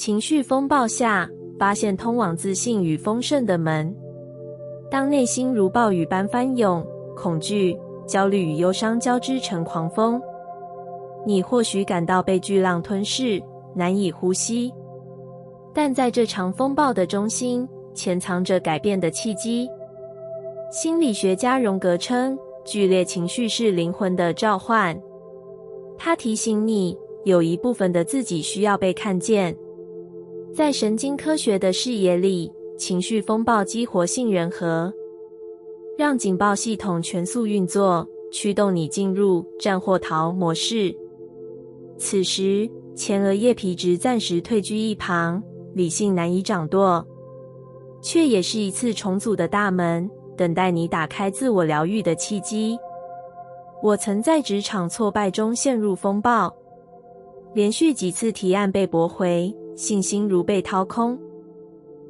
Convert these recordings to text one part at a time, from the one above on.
情绪风暴下，发现通往自信与丰盛的门。当内心如暴雨般翻涌，恐惧、焦虑与忧伤交织成狂风，你或许感到被巨浪吞噬，难以呼吸。但在这场风暴的中心，潜藏着改变的契机。心理学家荣格称，剧烈情绪是灵魂的召唤。它提醒你，有一部分的自己需要被看见。在神经科学的视野里，情绪风暴激活杏仁核，让警报系统全速运作，驱动你进入战或逃模式。此时，前额叶皮质暂时退居一旁，理性难以掌舵，却也是一次重组的大门，等待你打开自我疗愈的契机。我曾在职场挫败中陷入风暴，连续几次提案被驳回，信心如被掏空，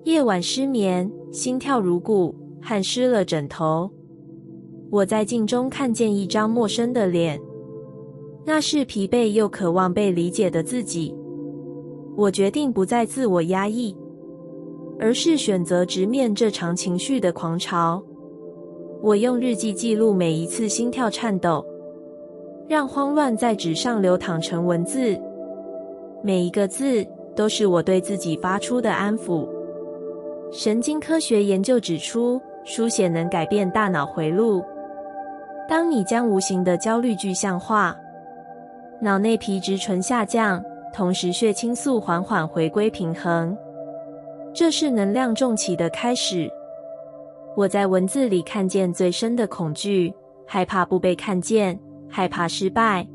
夜晚失眠，心跳如鼓，汗湿了枕头。我在镜中看见一张陌生的脸，那是疲惫又渴望被理解的自己。我决定不再自我压抑，而是选择直面这场情绪的狂潮。我用日记记录每一次心跳颤抖，让慌乱在纸上流淌成文字。每一个字都是我对自己发出的安抚。神经科学研究指出，书写能改变大脑回路。当你将无形的焦虑具象化，脑内皮质醇下降，同时血清素缓缓回归平衡。这是能量重启的开始。我在文字里看见最深的恐惧，害怕不被看见，害怕失败。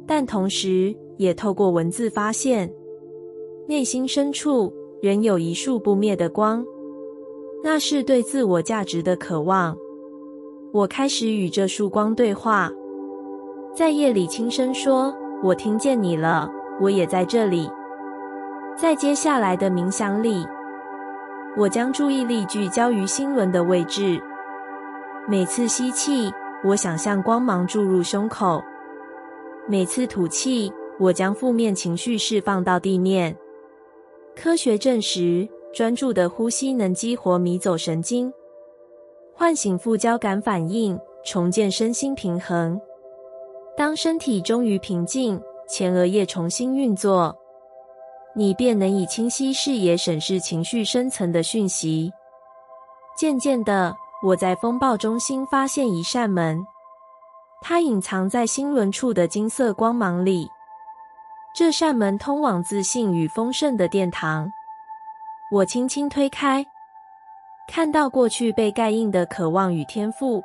但同时也透过文字发现，内心深处仍有一束不灭的光，那是对自我价值的渴望。我开始与这束光对话，在夜里轻声说，我听见你了，我也在这里。在接下来的冥想里，我将注意力聚焦于心轮的位置。每次吸气，我想象光芒注入胸口；每次吐气，我将负面情绪释放到地面。科学证实，专注的呼吸能激活迷走神经，唤醒副交感反应，重建身心平衡。当身体终于平静，前额叶重新运作，你便能以清晰视野审视情绪深层的讯息。渐渐的，我在风暴中心发现一扇门，它隐藏在心轮处的金色光芒里。这扇门通往自信与丰盛的殿堂。我轻轻推开，看到过去被盖印的渴望与天赋，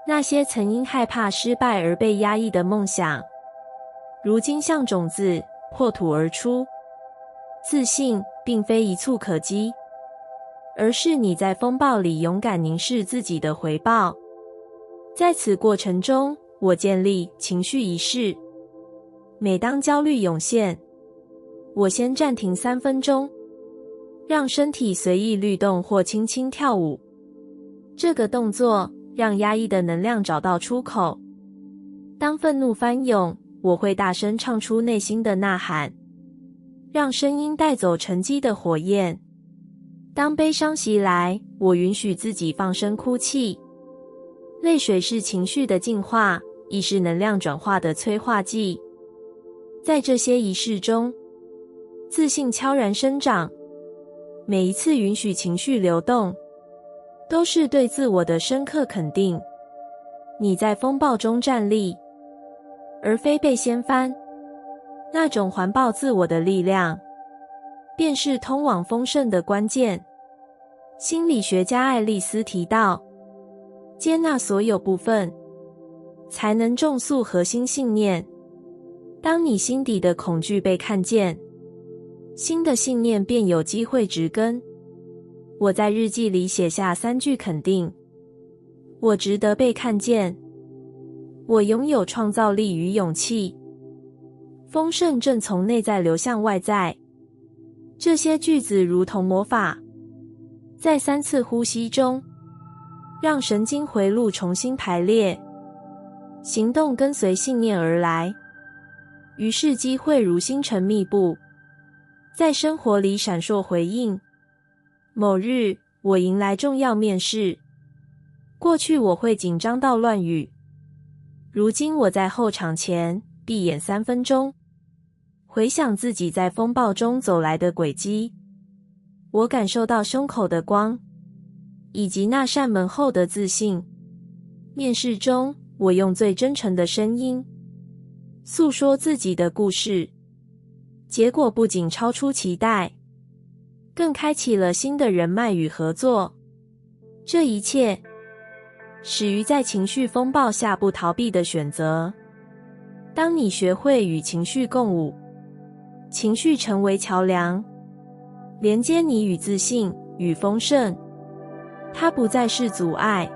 那些曾因害怕失败而被压抑的梦想，如今像种子破土而出。自信并非一蹴可及，而是你在风暴里勇敢凝视自己的回报。在此过程中，我建立情绪仪式。每当焦虑涌现，我先暂停3分钟，让身体随意律动或轻轻跳舞。这个动作让压抑的能量找到出口。当愤怒翻涌，我会大声唱出内心的呐喊，让声音带走沉积的火焰。当悲伤袭来，我允许自己放声哭泣。泪水是情绪的净化，亦是能量转化的催化剂。在这些仪式中，自信悄然生长。每一次允许情绪流动，都是对自我的深刻肯定。你在风暴中站立，而非被掀翻。那种环抱自我的力量，便是通往丰盛的关键。心理学家爱丽丝提到，接纳所有部分，才能重塑核心信念。当你心底的恐惧被看见，新的信念便有机会植根。我在日记里写下3句肯定：我值得被看见，我拥有创造力与勇气，丰盛正从内在流向外在。这些句子如同魔法，在3次呼吸中，让神经回路重新排列，行动跟随信念而来。于是机会如星辰密布，在生活里闪烁回应。某日，我迎来重要面试。过去我会紧张到乱语，如今我在候场前闭眼3分钟，回想自己在风暴中走来的轨迹。我感受到胸口的光，以及那扇门后的自信。面试中，我用最真诚的声音诉说自己的故事，结果不仅超出期待，更开启了新的人脉与合作。这一切始于在情绪风暴下不逃避的选择。当你学会与情绪共舞，情绪成为桥梁，连接你与自信与丰盛。它不再是阻碍，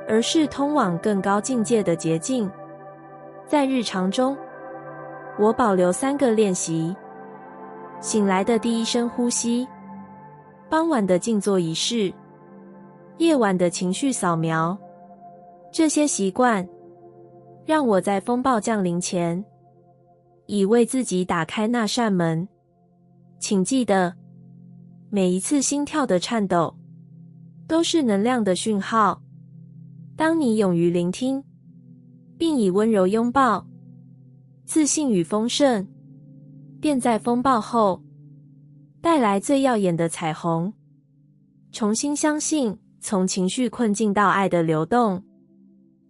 而是通往更高境界的捷径。在日常中，我保留3个练习：醒来的第一深呼吸，傍晚的静坐仪式，夜晚的情绪扫描。这些习惯让我在风暴降临前已为自己打开那扇门。请记得，每一次心跳的颤抖都是能量的讯号。当你勇于聆听，并以温柔拥抱自信与丰盛，便在风暴后带来最耀眼的彩虹。重新相信，从情绪困境到爱的流动。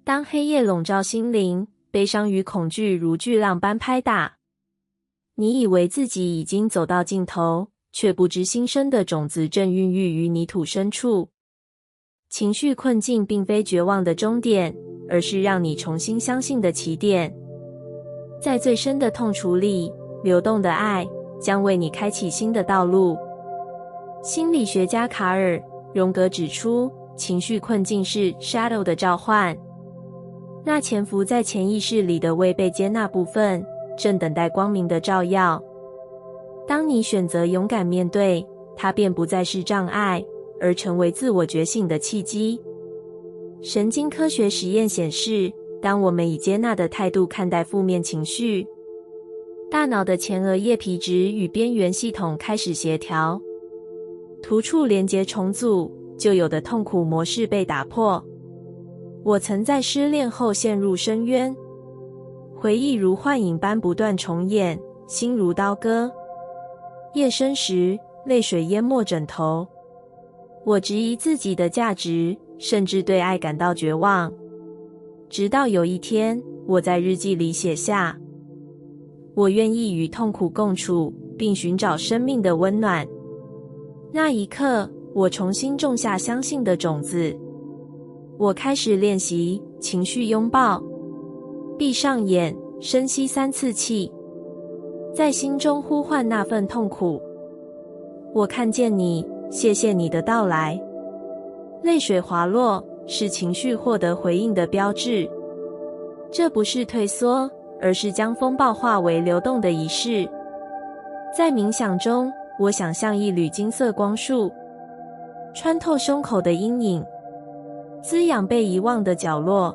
当黑夜笼罩心灵，悲伤与恐惧如巨浪般拍打，你以为自己已经走到尽头，却不知新生的种子正孕育于泥土深处。情绪困境并非绝望的终点，而是让你重新相信的起点。在最深的痛楚里，流动的爱将为你开启新的道路。心理学家卡尔·荣格指出，情绪困境是 shadow 的召唤，那潜伏在潜意识里的未被接纳部分，正等待光明的照耀。当你选择勇敢面对，它便不再是障碍，而成为自我觉醒的契机。神经科学实验显示，当我们以接纳的态度看待负面情绪，大脑的前额叶皮质与边缘系统开始协调，突触连结重组，旧有的痛苦模式被打破。我曾在失恋后陷入深渊，回忆如幻影般不断重演，心如刀割。夜深时，泪水淹没枕头。我质疑自己的价值，甚至对爱感到绝望。直到有一天，我在日记里写下：我愿意与痛苦共处，并寻找生命的温暖。那一刻，我重新种下相信的种子。我开始练习情绪拥抱，闭上眼，深吸3次气，在心中呼唤那份痛苦。我看见你，谢谢你的到来。泪水滑落，是情绪获得回应的标志。这不是退缩，而是将风暴化为流动的仪式。在冥想中，我想象一缕金色光束，穿透胸口的阴影，滋养被遗忘的角落。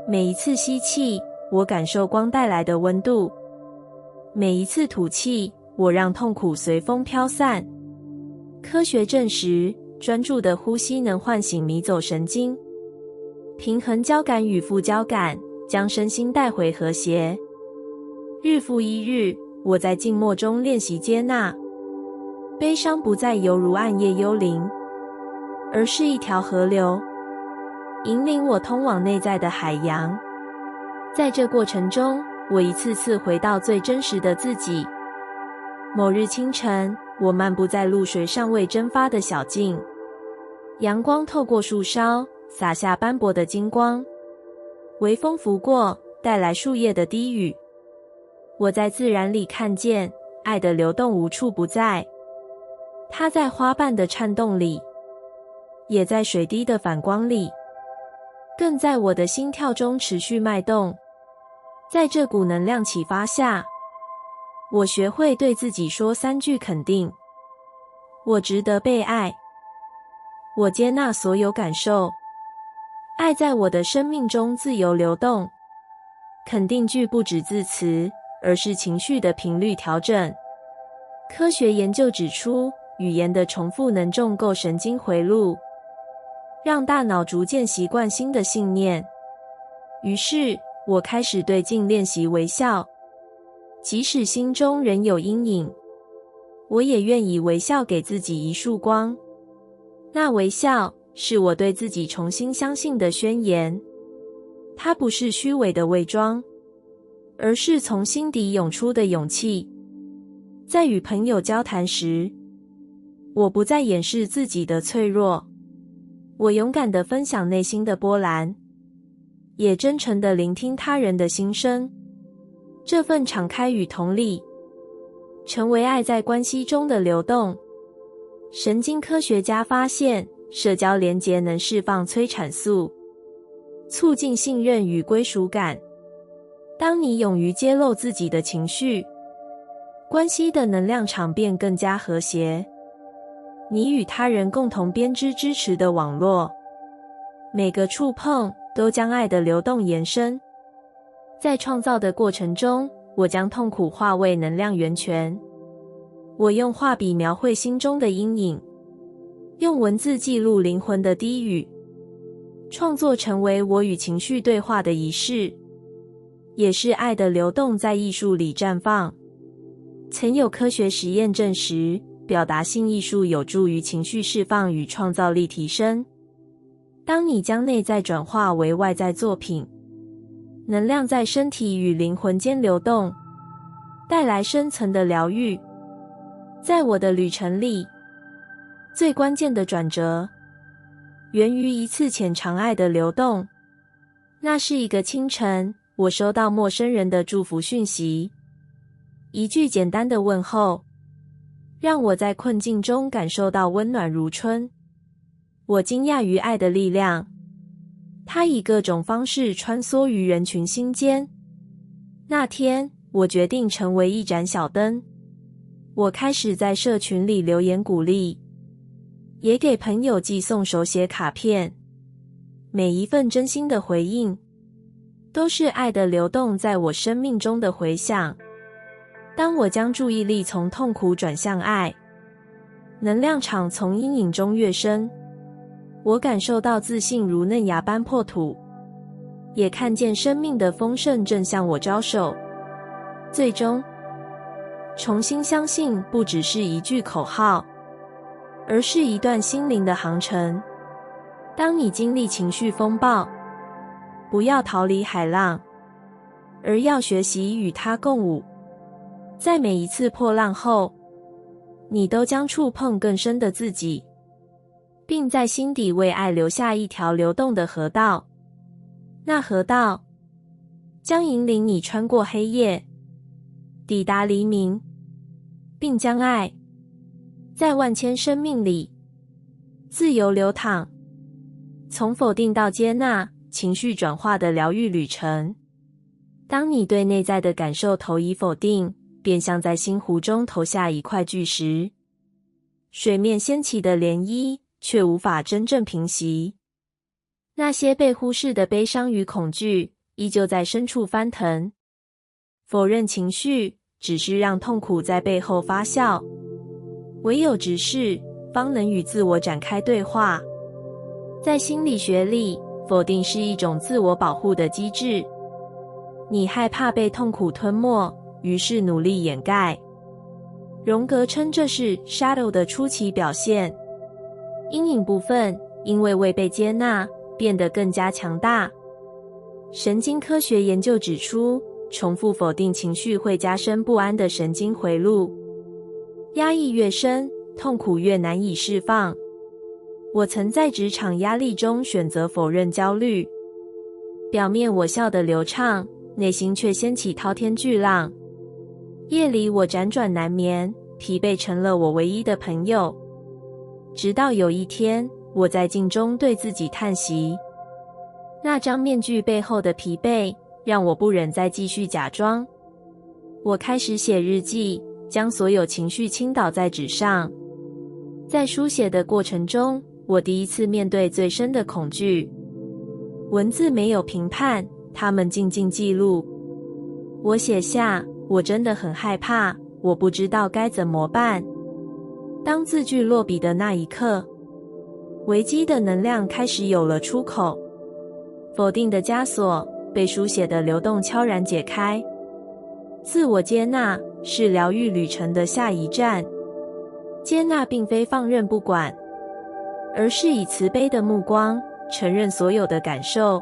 每一次吸气，我感受光带来的温度；每一次吐气，我让痛苦随风飘散。科学证实，专注的呼吸能唤醒迷走神经，平衡交感与副交感，将身心带回和谐。日复一日，我在静默中练习接纳。悲伤不再犹如暗夜幽灵，而是一条河流，引领我通往内在的海洋。在这过程中，我一次次回到最真实的自己。某日清晨，我漫步在露水尚未蒸发的小径，阳光透过树梢，洒下斑驳的金光。微风拂过，带来树叶的低语。我在自然里看见爱的流动无处不在，它在花瓣的颤动里，也在水滴的反光里，更在我的心跳中持续脉动。在这股能量启发下，我学会对自己说3句肯定：我值得被爱，我接纳所有感受，爱在我的生命中自由流动。肯定句不只字词，而是情绪的频率调整。科学研究指出，语言的重复能重构神经回路，让大脑逐渐习惯新的信念。于是，我开始对镜练习微笑，即使心中仍有阴影，我也愿意微笑给自己一束光。那微笑是我对自己重新相信的宣言，它不是虚伪的伪装，而是从心底涌出的勇气。在与朋友交谈时，我不再掩饰自己的脆弱，我勇敢地分享内心的波澜，也真诚地聆听他人的心声。这份敞开与同理，成为爱在关系中的流动。神经科学家发现，社交连结能释放催产素，促进信任与归属感。当你勇于揭露自己的情绪，关系的能量场变更加和谐。你与他人共同编织支持的网络，每个触碰都将爱的流动延伸。在创造的过程中，我将痛苦化为能量源泉。我用画笔描绘心中的阴影，用文字记录灵魂的低语。创作成为我与情绪对话的仪式，也是爱的流动在艺术里绽放。曾有科学实验证实，表达性艺术有助于情绪释放与创造力提升。当你将内在转化为外在作品，能量在身体与灵魂间流动，带来深层的疗愈。在我的旅程里，最关键的转折源于一次浅尝爱的流动。那是一个清晨，我收到陌生人的祝福讯息，一句简单的问候，让我在困境中感受到温暖如春。我惊讶于爱的力量，它以各种方式穿梭于人群心间。那天，我决定成为一盏小灯。我开始在社群里留言鼓励，也给朋友寄送手写卡片。每一份真心的回应，都是爱的流动在我生命中的回响。当我将注意力从痛苦转向爱，能量场从阴影中跃升。我感受到自信如嫩芽般破土，也看见生命的丰盛正向我招手。最终，重新相信不只是一句口号，而是一段心灵的航程。当你经历情绪风暴，不要逃离海浪，而要学习与它共舞。在每一次破浪后，你都将触碰更深的自己，并在心底为爱留下一条流动的河道。那河道将引领你穿过黑夜，抵达黎明，并将爱在万千生命里自由流淌。从否定到接纳，情绪转化的疗愈旅程。当你对内在的感受投以否定，便像在心湖中投下一块巨石，水面掀起的涟漪却无法真正平息。那些被忽视的悲伤与恐惧依旧在深处翻腾。否认情绪只是让痛苦在背后发酵，唯有直视，方能与自我展开对话。在心理学里，否定是一种自我保护的机制。你害怕被痛苦吞没，于是努力掩盖。荣格称这是 shadow 的初期表现。阴影部分因为未被接纳，变得更加强大。神经科学研究指出，重复否定情绪会加深不安的神经回路，压抑越深，痛苦越难以释放。我曾在职场压力中选择否认焦虑，表面我笑得流畅，内心却掀起滔天巨浪。夜里我辗转难眠，疲惫成了我唯一的朋友。直到有一天，我在镜中对自己叹息，那张面具背后的疲惫让我不忍再继续假装。我开始写日记，将所有情绪倾倒在纸上。在书写的过程中，我第一次面对最深的恐惧。文字没有评判，它们静静记录。我写下，我真的很害怕，我不知道该怎么办。当字句落笔的那一刻，危机的能量开始有了出口，否定的枷锁被书写的流动悄然解开。自我接纳是疗愈旅程的下一站。接纳并非放任不管，而是以慈悲的目光承认所有的感受。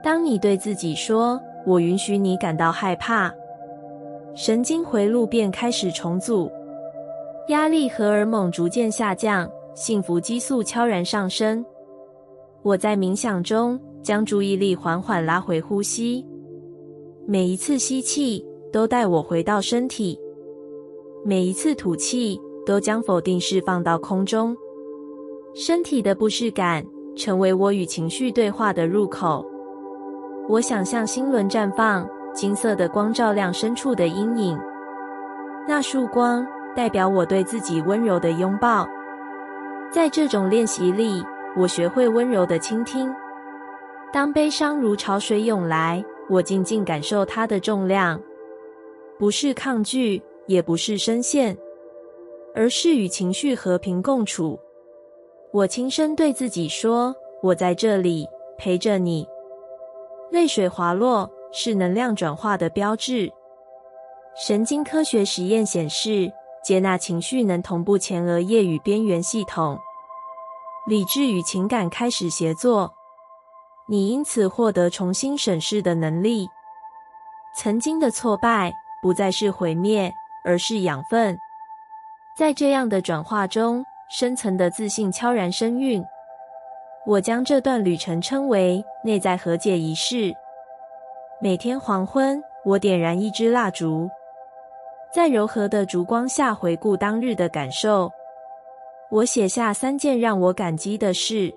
当你对自己说，我允许你感到害怕，神经回路便开始重组，压力荷尔蒙逐渐下降，幸福激素悄然上升。我在冥想中将注意力缓缓拉回呼吸，每一次吸气都带我回到身体，每一次吐气都将否定释放到空中。身体的不适感成为我与情绪对话的入口。我想象心轮绽放，金色的光照亮深处的阴影，那束光代表我对自己温柔的拥抱。在这种练习里，我学会温柔的倾听。当悲伤如潮水涌来，我静静感受它的重量，不是抗拒，也不是深陷，而是与情绪和平共处。我轻声对自己说，我在这里，陪着你。泪水滑落是能量转化的标志。神经科学实验显示，接纳情绪能同步前额叶与边缘系统，理智与情感开始协作。你因此获得重新审视的能力。曾经的挫败不再是毁灭，而是养分。在这样的转化中，深层的自信悄然生孕。我将这段旅程称为内在和解仪式。每天黄昏，我点燃一支蜡烛，在柔和的烛光下回顾当日的感受。我写下3件让我感激的事，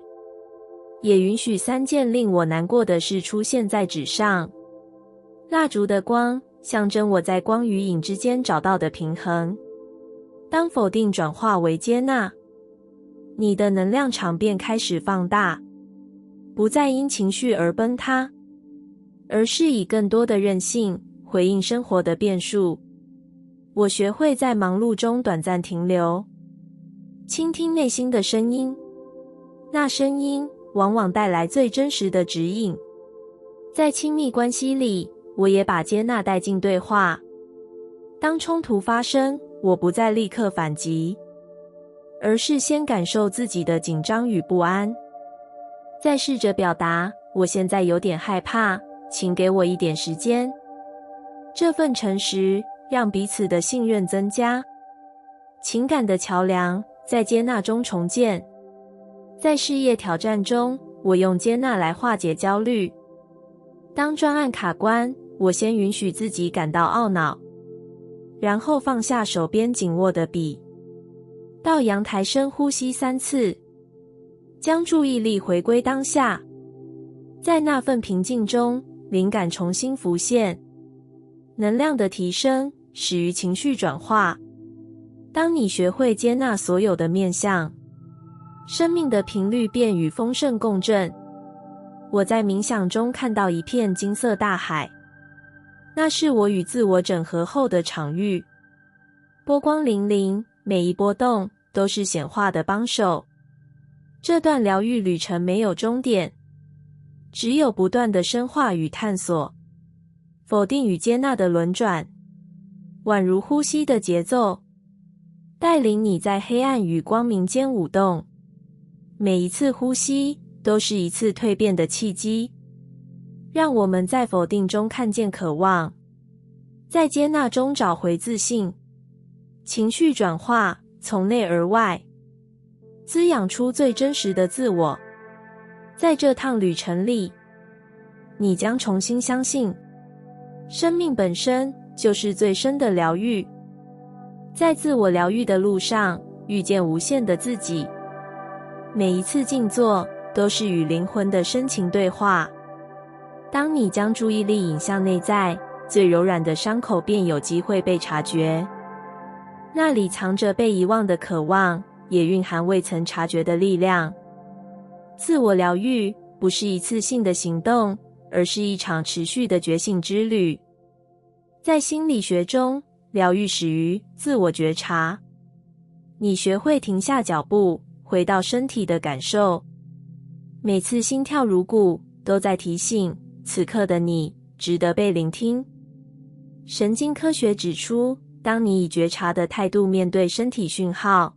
也允许3件令我难过的事出现在纸上。蜡烛的光象征我在光与影之间找到的平衡。当否定转化为接纳，你的能量场便开始放大，不再因情绪而崩塌，而是以更多的韧性回应生活的变数。我学会在忙碌中短暂停留，倾听内心的声音。那声音往往带来最真实的指引。在亲密关系里，我也把接纳带进对话。当冲突发生，我不再立刻反击，而是先感受自己的紧张与不安，再试着表达，我现在有点害怕，请给我一点时间。这份诚实让彼此的信任增加，情感的桥梁在接纳中重建。在事业挑战中，我用接纳来化解焦虑。当专案卡关，我先允许自己感到懊恼，然后放下手边紧握的笔，到阳台深呼吸3次，将注意力回归当下。在那份平静中，灵感重新浮现，能量的提升始于情绪转化。当你学会接纳所有的面向，生命的频率便与丰盛共振。我在冥想中看到一片金色大海，那是我与自我整合后的场域，波光粼粼，每一波动都是显化的帮手。这段疗愈旅程没有终点，只有不断的深化与探索，否定与接纳的轮转，宛如呼吸的节奏，带领你在黑暗与光明间舞动。每一次呼吸都是一次蜕变的契机。让我们在否定中看见渴望，在接纳中找回自信。情绪转化从内而外，滋养出最真实的自我。在这趟旅程里，你将重新相信，生命本身就是最深的疗愈。在自我疗愈的路上，遇见无限的自己。每一次静坐都是与灵魂的深情对话。当你将注意力引向内在，最柔软的伤口便有机会被察觉。那里藏着被遗忘的渴望，也蕴含未曾察觉的力量。自我疗愈不是一次性的行动，而是一场持续的觉醒之旅。在心理学中，疗愈始于自我觉察。你学会停下脚步，回到身体的感受。每次心跳如鼓，都在提醒此刻的你值得被聆听。神经科学指出，当你以觉察的态度面对身体讯号，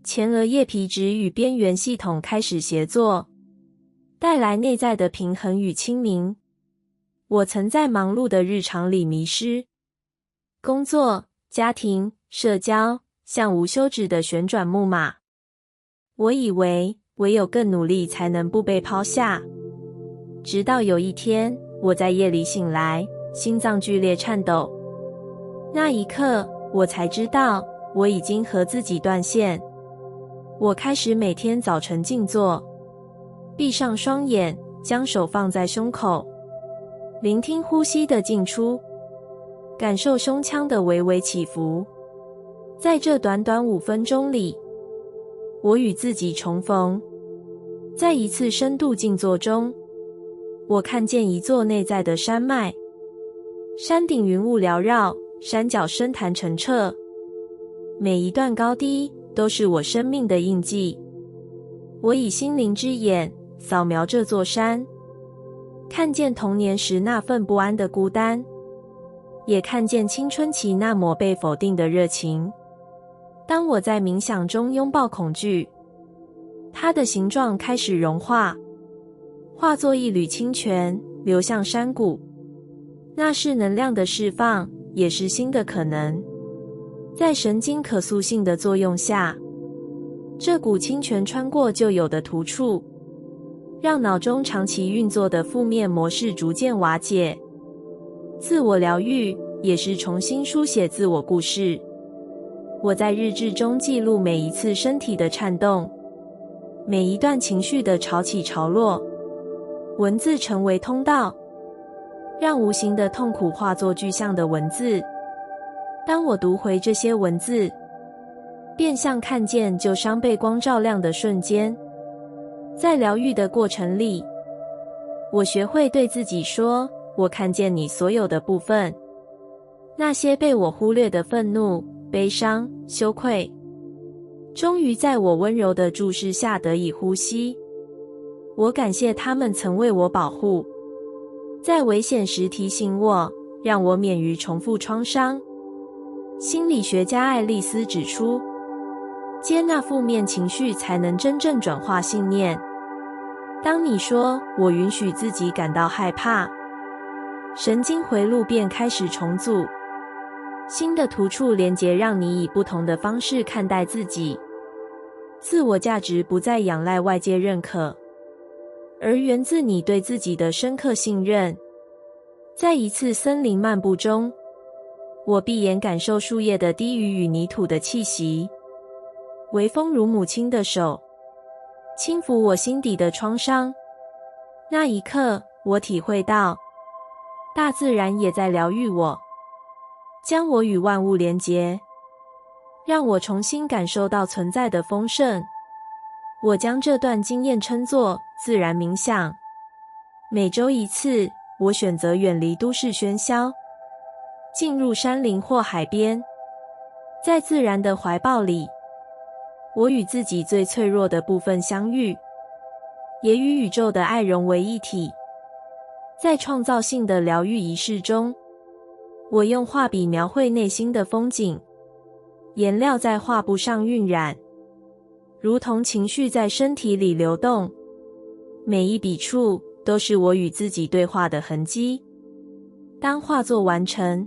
前额叶皮质与边缘系统开始协作，带来内在的平衡与清明。我曾在忙碌的日常里迷失，工作、家庭、社交像无休止的旋转木马。我以为唯有更努力才能不被抛下。直到有一天，我在夜里醒来，心脏剧烈颤抖。那一刻，我才知道我已经和自己断线。我开始每天早晨静坐，闭上双眼，将手放在胸口，聆听呼吸的进出，感受胸腔的微微起伏。在这短短5分钟里，我与自己重逢。在一次深度静坐中，我看见一座内在的山脉，山顶云雾缭绕，山脚深潭澄澈，每一段高低都是我生命的印记。我以心灵之眼扫描这座山，看见童年时那份不安的孤单，也看见青春期那抹被否定的热情。当我在冥想中拥抱恐惧，它的形状开始融化，化作一缕清泉流向山谷。那是能量的释放，也是新的可能。在神经可塑性的作用下，这股清泉穿过旧有的突触，让脑中长期运作的负面模式逐渐瓦解。自我疗愈也是重新书写自我故事。我在日志中记录每一次身体的颤动，每一段情绪的潮起潮落。文字成为通道，让无形的痛苦化作具象的文字。当我读回这些文字，便像看见旧伤被光照亮的瞬间。在疗愈的过程里，我学会对自己说，我看见你所有的部分，那些被我忽略的愤怒、悲伤、羞愧，终于在我温柔的注视下得以呼吸。我感谢他们曾为我保护，在危险时提醒我，让我免于重复创伤。心理学家爱丽丝指出，接纳负面情绪才能真正转化信念。当你说我允许自己感到害怕，神经回路便开始重组，新的突触连结让你以不同的方式看待自己。自我价值不再仰赖外界认可，而源自你对自己的深刻信任。在一次森林漫步中，我闭眼感受树叶的低语与泥土的气息，微风如母亲的手，轻抚我心底的创伤。那一刻，我体会到，大自然也在疗愈我，将我与万物连结，让我重新感受到存在的丰盛。我将这段经验称作自然冥想。每周一次，我选择远离都市喧嚣，进入山林或海边，在自然的怀抱里，我与自己最脆弱的部分相遇，也与宇宙的爱融为一体。在创造性的疗愈仪式中，我用画笔描绘内心的风景，颜料在画布上晕染，如同情绪在身体里流动。每一笔触都是我与自己对话的痕迹。当画作完成，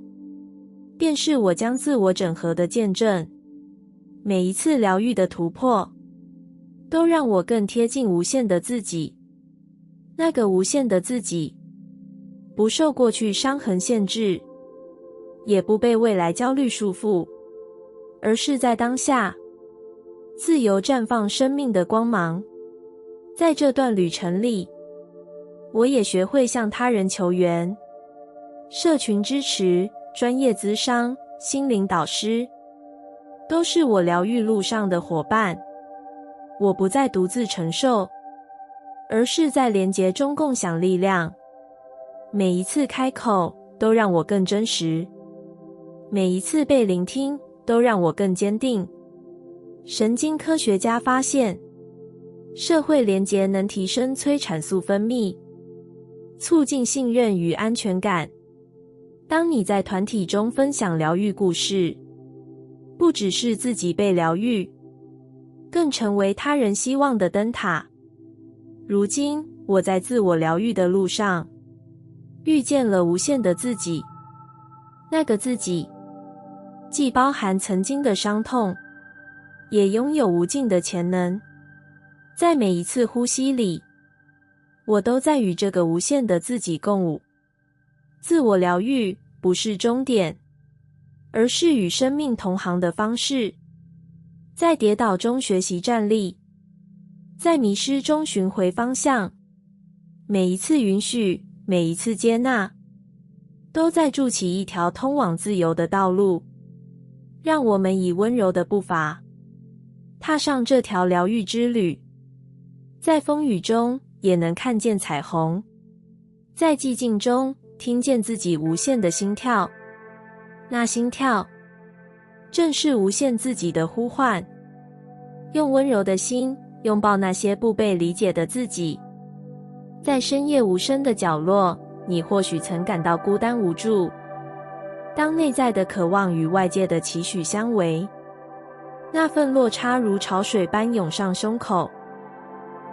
便是我将自我整合的见证。每一次疗愈的突破，都让我更贴近无限的自己。那个无限的自己，不受过去伤痕限制，也不被未来焦虑束缚，而是在当下，自由绽放生命的光芒。在这段旅程里，我也学会向他人求援，社群支持、专业咨商、心灵导师，都是我疗愈路上的伙伴。我不再独自承受，而是在连结中共享力量。每一次开口，都让我更真实。每一次被聆听，都让我更坚定。神经科学家发现，社会连结能提升催产素分泌，促进信任与安全感。当你在团体中分享疗愈故事，不只是自己被疗愈，更成为他人希望的灯塔。如今，我在自我疗愈的路上，遇见了无限的自己。那个自己，既包含曾经的伤痛，也拥有无尽的潜能。在每一次呼吸里，我都在与这个无限的自己共舞。自我疗愈不是终点，而是与生命同行的方式。在跌倒中学习站立，在迷失中寻回方向。每一次允许，每一次接纳，都在筑起一条通往自由的道路。让我们以温柔的步伐，踏上这条疗愈之旅。在风雨中，也能看见彩虹；在寂静中，听见自己无限的心跳。那心跳，正是无限自己的呼唤。用温柔的心，拥抱那些不被理解的自己。在深夜无声的角落，你或许曾感到孤单无助。当内在的渴望与外界的期许相违，那份落差如潮水般涌上胸口。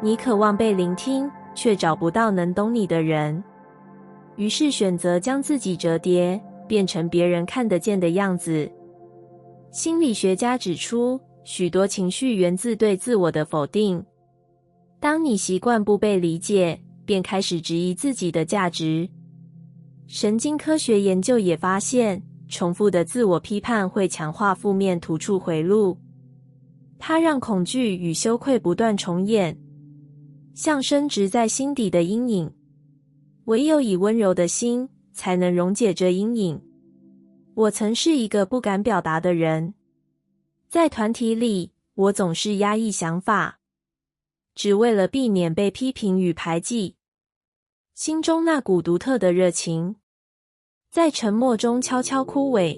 你渴望被聆听，却找不到能懂你的人，于是选择将自己折叠，变成别人看得见的样子。心理学家指出，许多情绪源自对自我的否定。当你习惯不被理解，便开始质疑自己的价值。神经科学研究也发现，重复的自我批判会强化负面突触回路，它让恐惧与羞愧不断重演，像深植在心底的阴影。唯有以温柔的心，才能溶解这阴影。我曾是一个不敢表达的人，在团体里，我总是压抑想法，只为了避免被批评与排挤。心中那股独特的热情，在沉默中悄悄枯萎。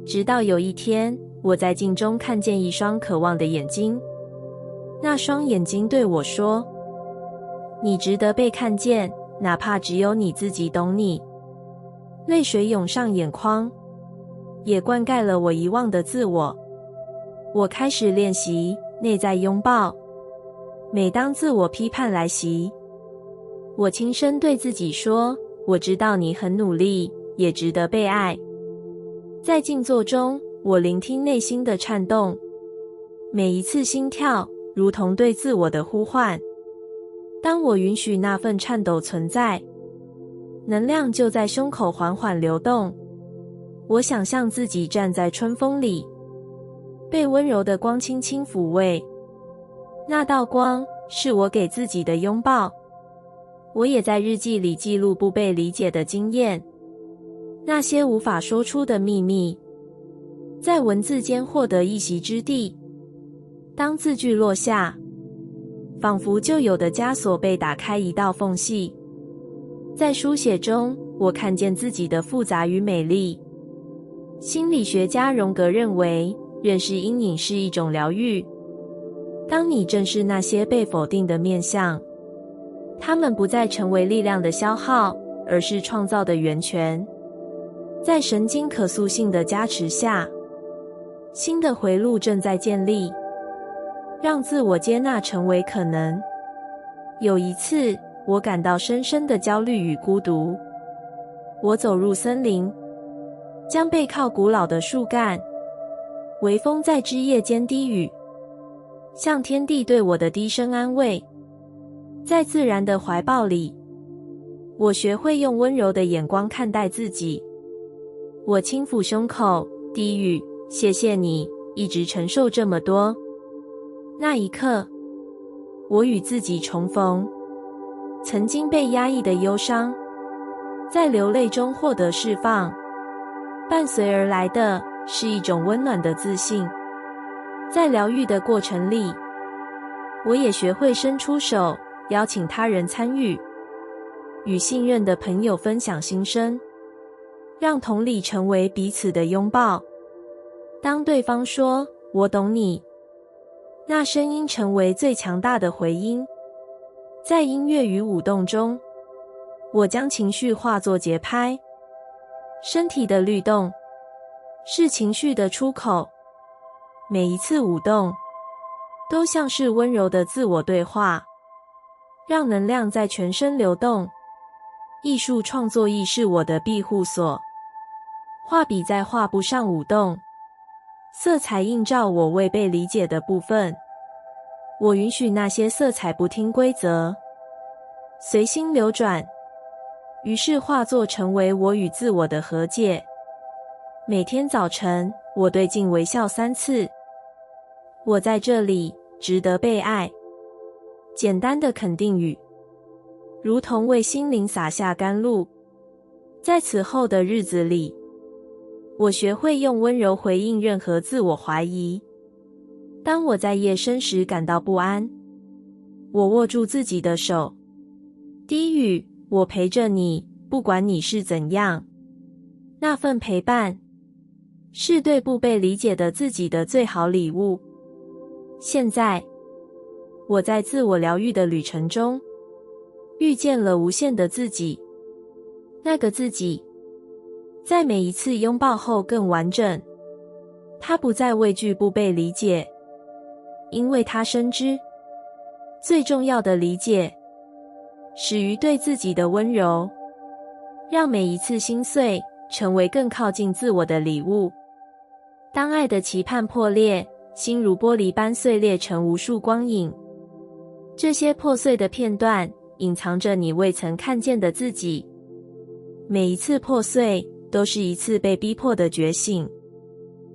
直到有一天，我在镜中看见一双渴望的眼睛。那双眼睛对我说：“你值得被看见，哪怕只有你自己懂你。”泪水涌上眼眶，也灌溉了我遗忘的自我。我开始练习内在拥抱。每当自我批判来袭，我轻声对自己说：“我知道你很努力，也值得被爱。”在静坐中，我聆听内心的颤动，每一次心跳如同对自我的呼唤。当我允许那份颤抖存在，能量就在胸口缓缓流动。我想象自己站在春风里，被温柔的光轻轻抚慰。那道光是我给自己的拥抱。我也在日记里记录不被理解的经验，那些无法说出的秘密，在文字间获得一席之地。当字句落下，仿佛旧有的枷锁被打开一道缝隙。在书写中，我看见自己的复杂与美丽。心理学家荣格认为，认识阴影是一种疗愈。当你正视那些被否定的面向，它们不再成为力量的消耗，而是创造的源泉。在神经可塑性的加持下，新的回路正在建立，让自我接纳成为可能。有一次，我感到深深的焦虑与孤独。我走入森林，将背靠古老的树干，微风在枝叶间低语，像天地对我的低声安慰。在自然的怀抱里，我学会用温柔的眼光看待自己。我轻抚胸口，低语：“谢谢你，一直承受这么多。”那一刻，我与自己重逢。曾经被压抑的忧伤，在流泪中获得释放，伴随而来的是一种温暖的自信。在疗愈的过程里，我也学会伸出手，邀请他人参与，与信任的朋友分享心声。让同理成为彼此的拥抱。当对方说“我懂你”，那声音成为最强大的回音。在音乐与舞动中，我将情绪化作节拍，身体的律动是情绪的出口。每一次舞动都像是温柔的自我对话，让能量在全身流动。艺术创作亦是我的庇护所，画笔在画布上舞动，色彩映照我未被理解的部分。我允许那些色彩不听规则，随心流转，于是画作成为我与自我的和解。每天早晨，我对镜微笑3次。我在这里，值得被爱。简单的肯定语，如同为心灵洒下甘露。在此后的日子里，我学会用温柔回应任何自我怀疑。当我在夜深时感到不安，我握住自己的手，低语：我陪着你，不管你是怎样。那份陪伴，是对不被理解的自己的最好礼物。现在，我在自我疗愈的旅程中，遇见了无限的自己。那个自己，在每一次拥抱后更完整。他不再畏惧不被理解，因为他深知，最重要的理解始于对自己的温柔，让每一次心碎成为更靠近自我的礼物。当爱的期盼破裂，心如玻璃般碎裂成无数光影，这些破碎的片段隐藏着你未曾看见的自己。每一次破碎都是一次被逼迫的觉醒，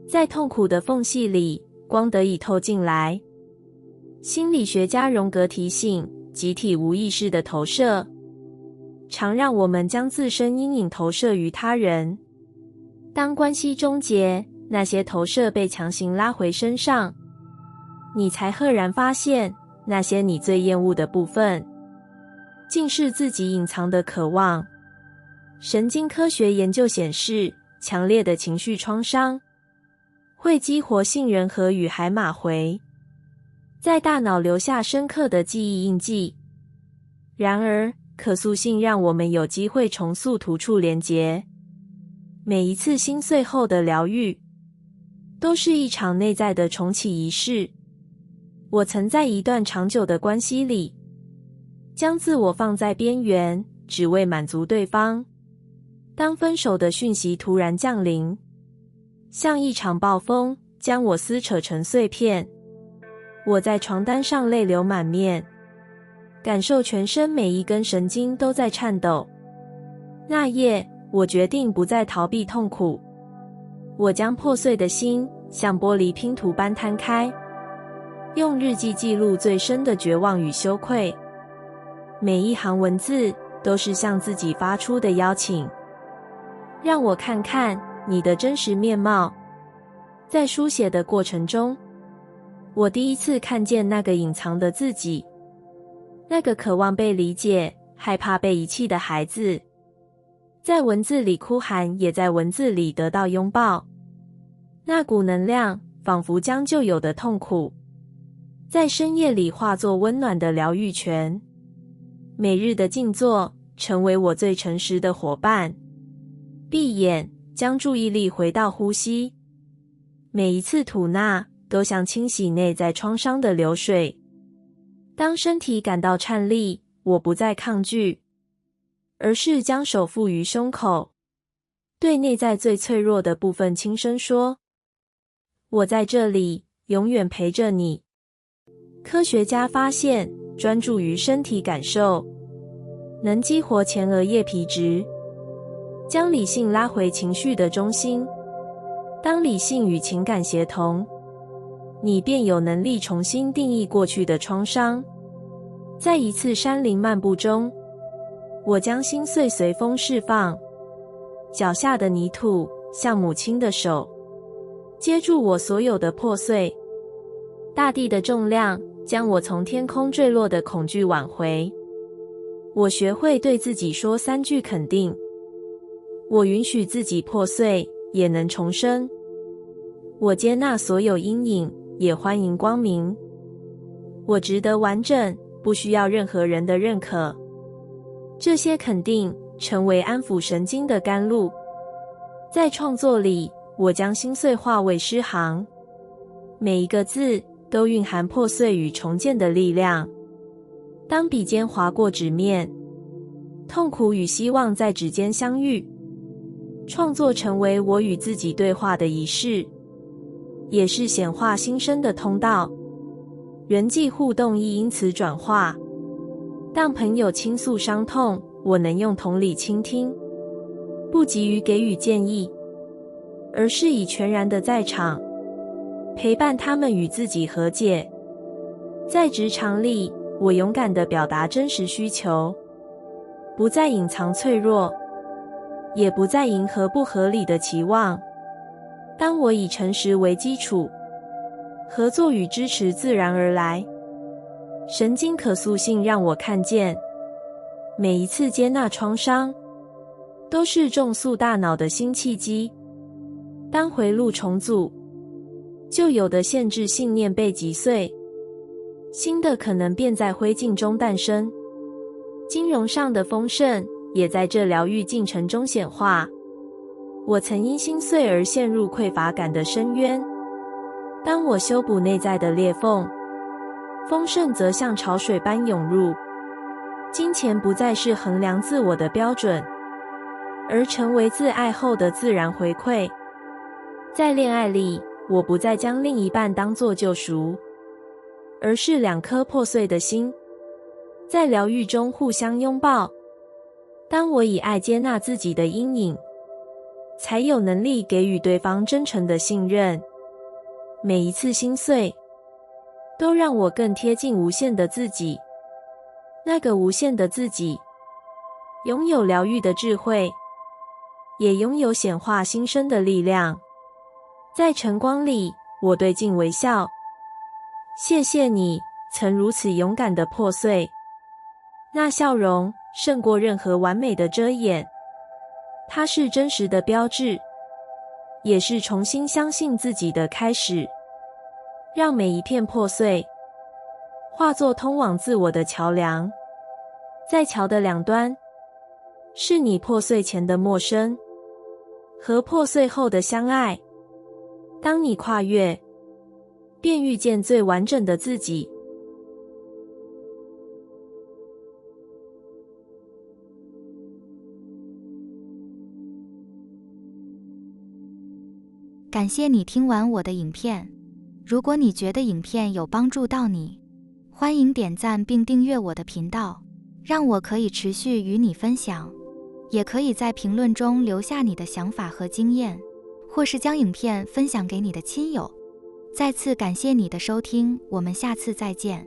在痛苦的缝隙里，光得以透进来。心理学家荣格提醒，集体无意识的投射常让我们将自身阴影投射于他人。当关系终结，那些投射被强行拉回身上，你才赫然发现，那些你最厌恶的部分，竟是自己隐藏的渴望。神经科学研究显示，强烈的情绪创伤会激活杏仁核与海马回，在大脑留下深刻的记忆印记。然而，可塑性让我们有机会重塑突触连结。每一次心碎后的疗愈，都是一场内在的重启仪式。我曾在一段长久的关系里，将自我放在边缘，只为满足对方。当分手的讯息突然降临，像一场暴风，将我撕扯成碎片。我在床单上泪流满面，感受全身每一根神经都在颤抖。那夜，我决定不再逃避痛苦。我将破碎的心像玻璃拼图般摊开，用日记记录最深的绝望与羞愧。每一行文字都是向自己发出的邀请，让我看看你的真实面貌。在书写的过程中，我第一次看见那个隐藏的自己，那个渴望被理解、害怕被遗弃的孩子，在文字里哭喊，也在文字里得到拥抱。那股能量仿佛将旧有的痛苦，在深夜里化作温暖的疗愈泉。每日的静坐成为我最诚实的伙伴。闭眼，将注意力回到呼吸。每一次吐纳都像清洗内在创伤的流水。当身体感到颤栗，我不再抗拒，而是将手负于胸口，对内在最脆弱的部分轻声说：我在这里，永远陪着你。科学家发现，专注于身体感受，能激活前额叶皮质，将理性拉回情绪的中心。当理性与情感协同，你便有能力重新定义过去的创伤。在一次山林漫步中，我将心碎随风释放，脚下的泥土像母亲的手，接住我所有的破碎。大地的重量将我从天空坠落的恐惧挽回。我学会对自己说3句肯定：我允许自己破碎，也能重生。我接纳所有阴影，也欢迎光明。我值得完整，不需要任何人的认可。这些肯定成为安抚神经的甘露。在创作里，我将心碎化为诗行，每一个字都蕴含破碎与重建的力量。当笔尖划过纸面，痛苦与希望在指尖相遇。创作成为我与自己对话的仪式，也是显化新生的通道。人际互动亦因此转化。当朋友倾诉伤痛，我能用同理倾听，不急于给予建议，而是以全然的在场，陪伴他们与自己和解。在职场里，我勇敢地表达真实需求，不再隐藏脆弱，也不再迎合不合理的期望。当我以诚实为基础，合作与支持自然而来。神经可塑性让我看见，每一次接纳创伤，都是重塑大脑的新契机。当回路重组，旧有的限制信念被击碎，新的可能便在灰烬中诞生。金融上的丰盛也在这疗愈进程中显化。我曾因心碎而陷入匮乏感的深渊，当我修补内在的裂缝，丰盛则像潮水般涌入。金钱不再是衡量自我的标准，而成为自爱后的自然回馈。在恋爱里，我不再将另一半当作救赎，而是两颗破碎的心，在疗愈中互相拥抱。当我以爱接纳自己的阴影，才有能力给予对方真诚的信任。每一次心碎，都让我更贴近无限的自己。那个无限的自己，拥有疗愈的智慧，也拥有显化新生的力量。在晨光里，我对镜微笑。谢谢你曾如此勇敢地破碎。那笑容胜过任何完美的遮掩。它是真实的标志，也是重新相信自己的开始。让每一片破碎化作通往自我的桥梁，在桥的两端，是你破碎前的陌生和破碎后的相爱。当你跨越，便遇见最完整的自己。感谢你听完我的影片。如果你觉得影片有帮助到你，欢迎点赞并订阅我的频道，让我可以持续与你分享。也可以在评论中留下你的想法和经验，或是将影片分享给你的亲友。再次感谢你的收听，我们下次再见。